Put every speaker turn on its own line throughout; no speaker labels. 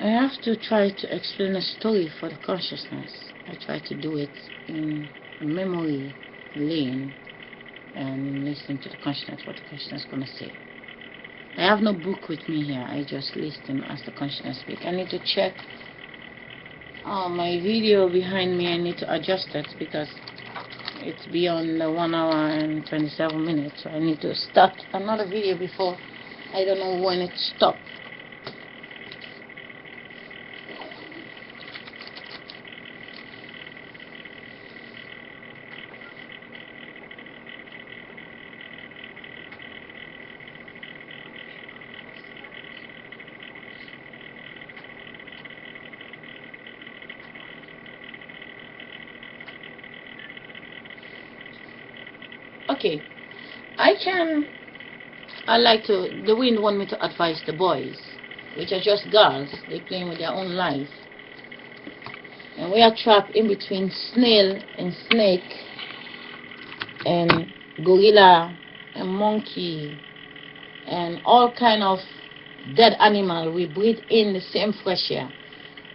I have to try to explain a story for the consciousness. I try to do it in memory lane and listen to the consciousness, what the consciousness is going to say. I have no book with me here. I just listen as the consciousness speak. I need to check my video behind me. I need to adjust it because it's beyond the 1 hour and 27 minutes. So I need to start another video before. I don't know when it stopped. Okay, I like to, the wind want me to advise the boys, which are just girls, they're playing with their own life. And we are trapped in between snail and snake and gorilla and monkey and all kind of dead animal. We breathe in the same fresh air.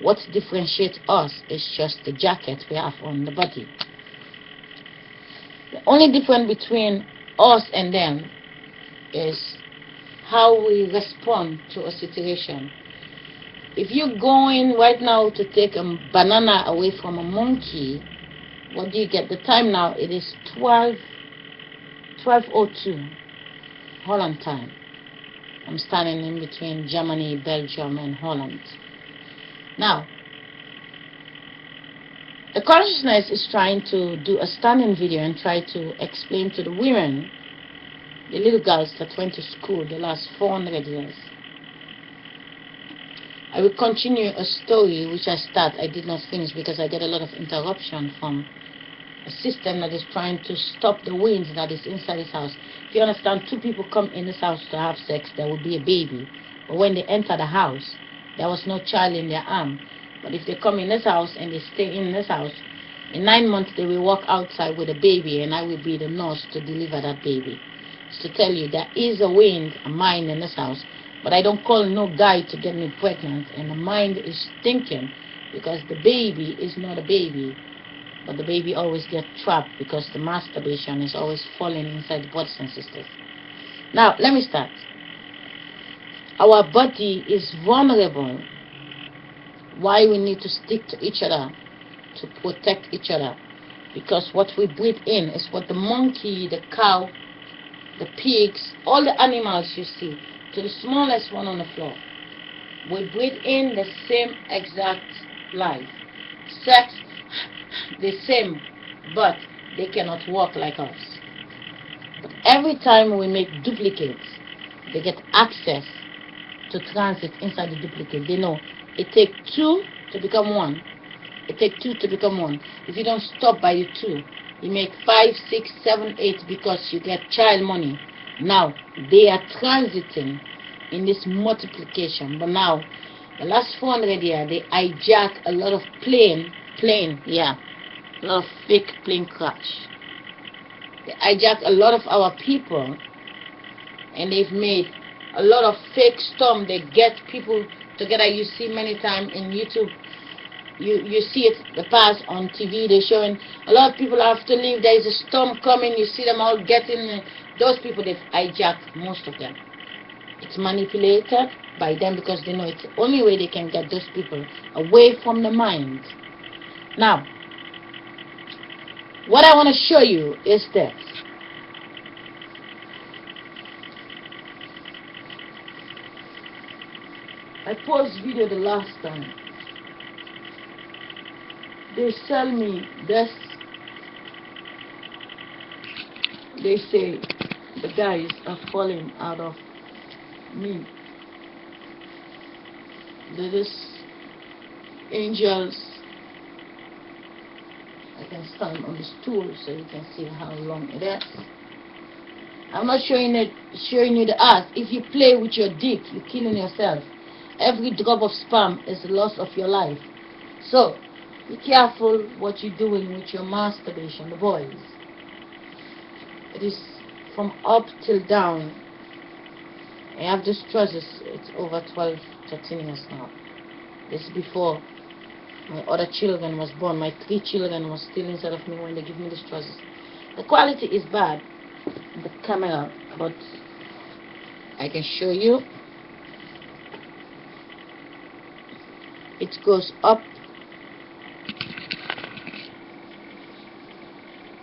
What differentiates us is just the jacket we have on the body. The only difference between us and them is how we respond to a situation. If you're going right now to take a banana away from a monkey, what do you get? The time now, it is 12:02 Holland time. I'm standing in between Germany, Belgium, and Holland. Now, the consciousness is trying to do a standing video and try to explain to the women, the little girls that went to school the last 400 years. I will continue a story which I did not finish because I get a lot of interruption from a system that is trying to stop the wind that is inside this house. If you understand, two people come in this house to have sex, there will be a baby. But when they enter the house, there was no child in their arm. But if they come in this house and they stay in this house, in 9 months they will walk outside with a baby, and I will be the nurse to deliver that baby. It's to tell you there is a wind, a mind in this house, but I don't call no guy to get me pregnant, and the mind is thinking because the baby is not a baby, but the baby always gets trapped because the masturbation is always falling inside the brothers and sisters. Now, let me start. Our body is vulnerable. Why we need to stick to each other, to protect each other, because what we breathe in is what the monkey, the cow, the pigs, all the animals you see, to the smallest one on the floor, we breathe in the same exact life. Sex, the same, but they cannot walk like us. But every time we make duplicates, they get access to transit inside the duplicate. They know it takes two to become one. It takes two to become one. If you don't stop by your two, you make 5, 6, 7, 8 because you get child money. Now they are transiting in this multiplication. But now, the last 400 years, they hijack a lot of a lot of fake plane crash. They hijack a lot of our people, and they've made a lot of fake storm. They get people together. You see many times in YouTube, you see it, the past on TV, they're showing a lot of people have to leave. There is a storm coming. You see them all getting, those people, they've hijacked most of them. It's manipulated by them because they know it's the only way they can get those people away from the mind. Now, what I want to show you is this. I paused video the last time. They sell me this. They say the guys are falling out of me. This angels. I can stand on the stool so you can see how long it is. I'm not showing you the art. If you play with your dick, you're killing yourself. Every drop of sperm is the loss of your life. So be careful what you're doing with your masturbation, the boys. It is from up till down. I have this trousers, it's over 12, 13 years now. This is before my other children was born. My 3 children was still inside of me when they give me these trousers. The quality is bad, the camera, but I can show you. It goes up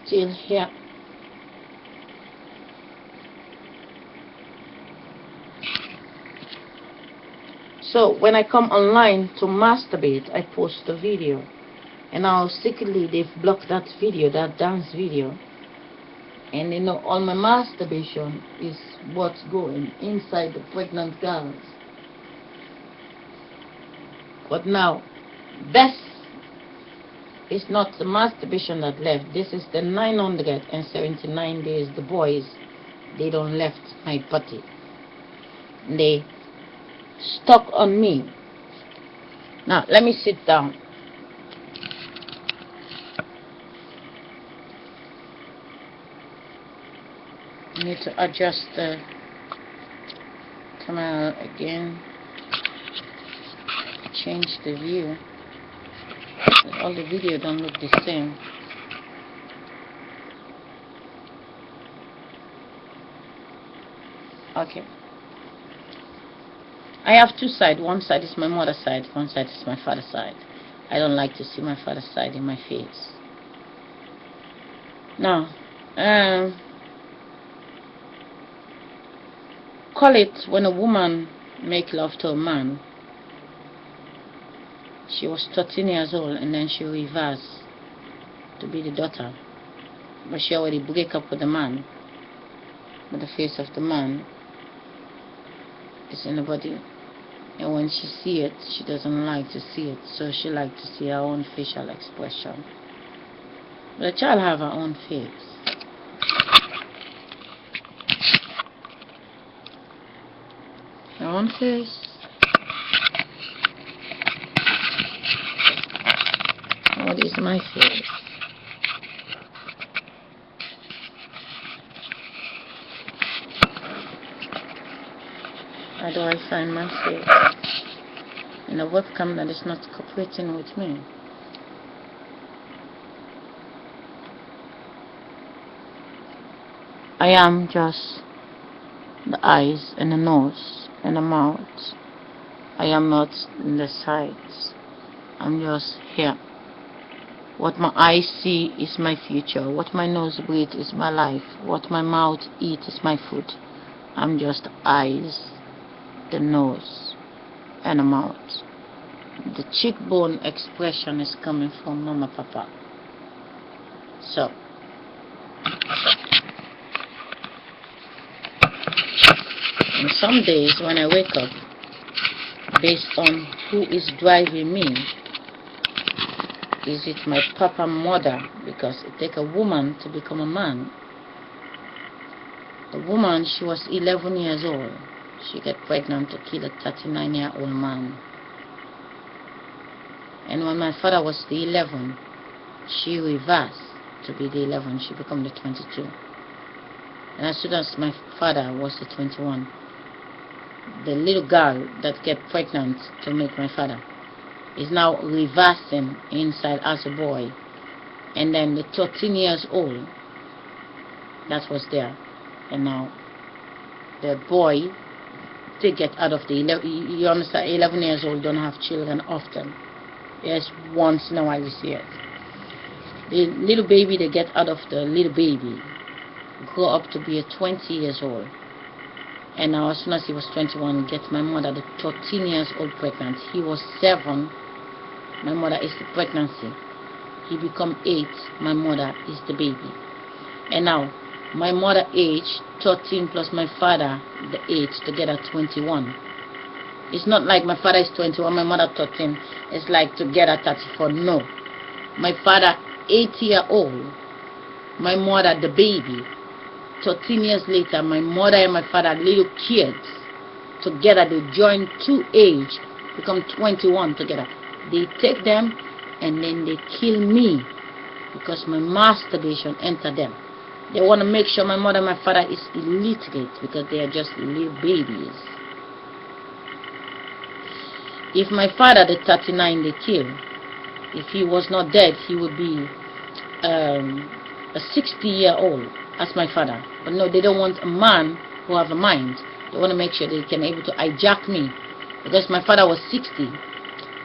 till here. So when I come online to masturbate, I post the video, and now secretly they've blocked that video, that dance video, and you know all my masturbation is what's going inside the pregnant girls. But now this is not the masturbation that left. This is the 979 days the boys, they don't left my body. They stuck on me. Now let me sit down. I need to adjust the camera again, change the view. All the video don't look the same. Okay, I have 2 sides. One side is my mother's side, one side is my father's side. I don't like to see my father's side in my face. Now, call it when a woman make love to a man. She was 13 years old and then she reversed to be the daughter. But she already break up with the man. But the face of the man is in the body. And when she see it, she doesn't like to see it. So she like to see her own facial expression. But the child have her own face. Her own face. What is my face? How do I find my face in a webcam that is not cooperating with me? I am just the eyes and the nose and the mouth. I am not in the sides. I'm just here. What my eyes see is my future. What my nose breathes is my life. What my mouth eats is my food. I'm just the eyes, the nose, and the mouth. The cheekbone expression is coming from Mama Papa. So, and some days when I wake up, based on who is driving me, is it my papa, mother? Because it takes a woman to become a man. The woman, she was 11 years old. She got pregnant to kill a 39-year-old man. And when my father was the 11, she reversed to be the 11. She became the 22. And as soon as my father was the 21, the little girl that get pregnant to make my father is now reversing inside as a boy. And then the 13 years old that was there, and now the boy, they get out of the 11, you understand, 11 years old don't have children often. Yes, once in a while you see it. The little baby, they get out of the little baby, grow up to be a 20 years old. And now as soon as he was 21, get my mother, the 13 years old pregnant. He was 7, my mother is the pregnancy. He become 8, my mother is the baby. And now my mother age 13 plus my father the age together 21. It's not like my father is 21, my mother 13. It's like together 34. No, my father 8-year-old, my mother the baby. 13 years later, my mother and my father little kids together. They join 2 age, become 21 together. They take them and then they kill me because my masturbation enter them. They want to make sure my mother and my father is illiterate because they are just little babies. if my father, the 39 they killed, if he was not dead, he would be a 60-year-old as my father. But no, they don't want a man who have a mind. They want to make sure they can able to hijack me, because my father was 60.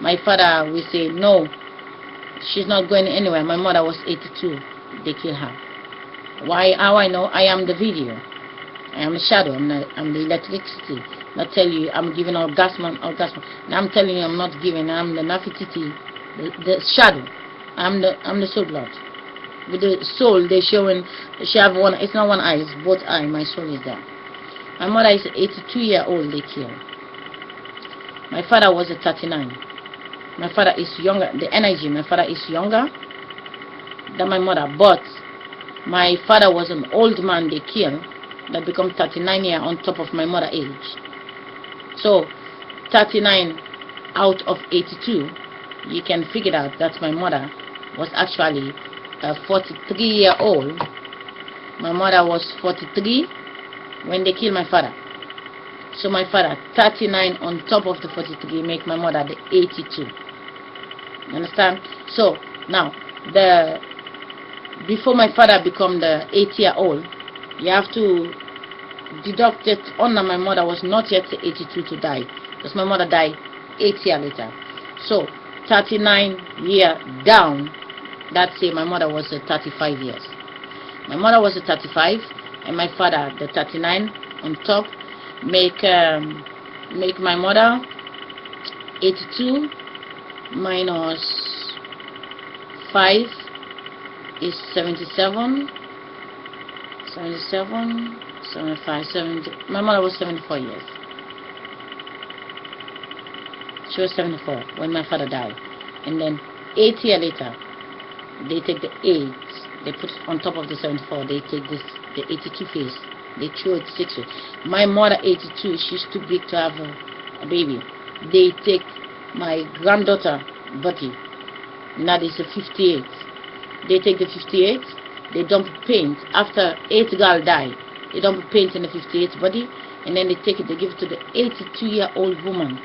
My father will say no, she's not going anywhere. My mother was 82. They kill her. Why? How I know? I am the video. I am the shadow. I'm the electricity. Not tell you I'm giving orgasm. Now I'm telling you I'm not giving. I'm the nafititi, the shadow. I'm the soul blood. With the soul, they showing. She have one. It's not one eye. It's both eye. My soul is there. My mother is 82-year-old. They kill. My father was a 39. My father is younger. The energy. My father is younger than my mother, but my father was an old man they killed that become 39 years on top of my mother age. So 39 out of 82, you can figure out that my mother was actually a 43-year-old. My mother was 43 when they killed my father. So my father 39 on top of the 43 make my mother the 82. You understand? So now before my father become the 80-year-old, you have to deduct it under my mother was not yet 82 to die, because my mother died 8 years later. So 39 years down, that's say my mother was 35 years. My mother was 35 and my father the 39 on top make my mother 82 minus 5 is 77, 75, 70. My mother was 74 years. She was 74 when my father died. And then 8 years later, they take the 8, they put it on top of the 74, they take this, the 82 face, they throw it 6 ways. My mother 82, she's too big to have a baby. They take my granddaughter body, now this is a 58. They take the 58, they dump paint. After 8 girl die, they dump paint in the 58 body, and then they take it, they give it to the 82-year-old woman.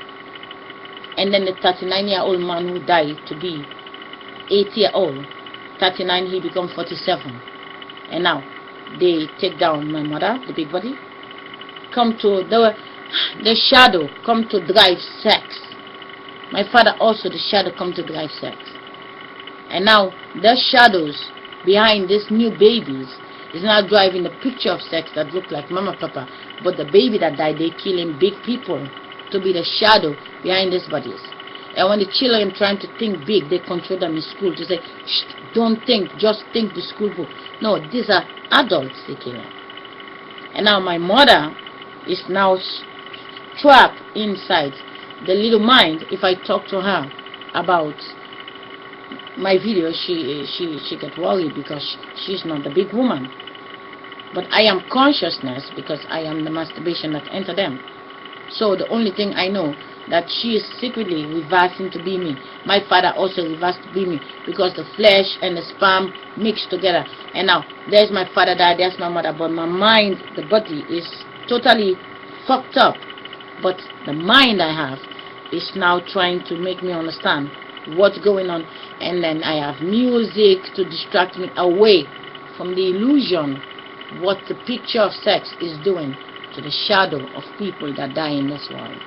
And then the 39-year-old man who died to be 80-year-old, 39, he become 47. And now, they take down my mother, the big body, come to, the shadow come to drive sex. My father also, the shadow come to drive sex. And now, the shadows behind these new babies is not driving the picture of sex that look like mama, papa, but the baby that died, they killing big people to be the shadow behind these bodies. And when the children trying to think big, they control them in school to say, shh, don't think, just think the school book. No, these are adults they killing. And now my mother is now trapped inside the little mind. If I talk to her about my video, she get worried because she's not the big woman. But I am consciousness because I am the masturbation that enter them. So the only thing I know that she is secretly reversing to be me. My father also reversed to be me because the flesh and the sperm mixed together. And now there's my father died, there's my mother, but my mind, the body is totally fucked up. But the mind I have is now trying to make me understand what's going on, and then I have music to distract me away from the illusion what the picture of sex is doing to the shadow of people that die in this world.